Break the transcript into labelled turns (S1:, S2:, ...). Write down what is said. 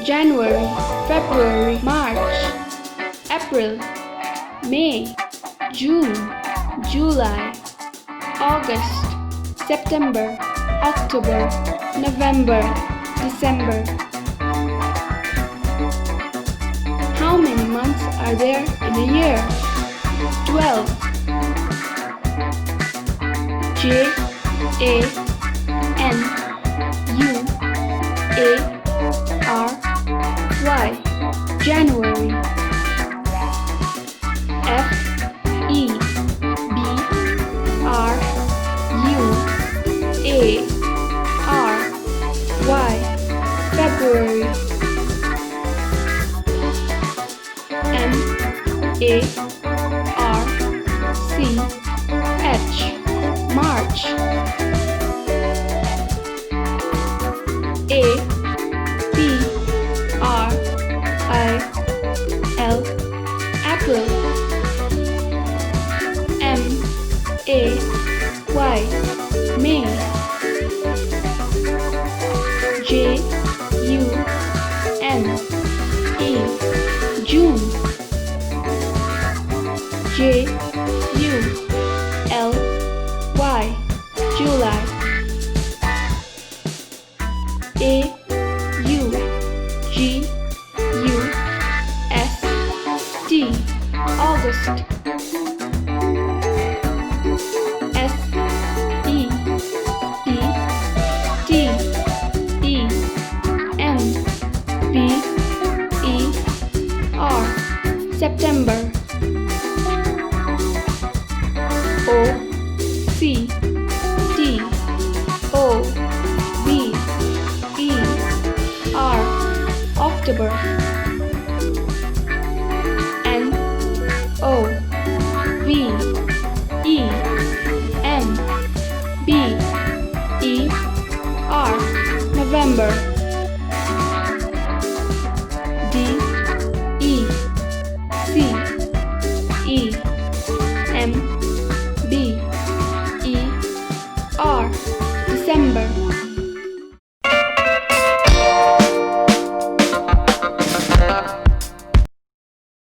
S1: January, February, March, April, May, June, July, August, September, October, November, December. How many months are there in a year? 12. J A N U A R Y January. F E B R U A R Y February. M A R C H March. A P R I L April. M A Y May. J U N E June. J U L Y July. A U G U S T August. S E P T E M B E R September. O C T O B E R October. N O V E M B E R November. D E C E M B E R December.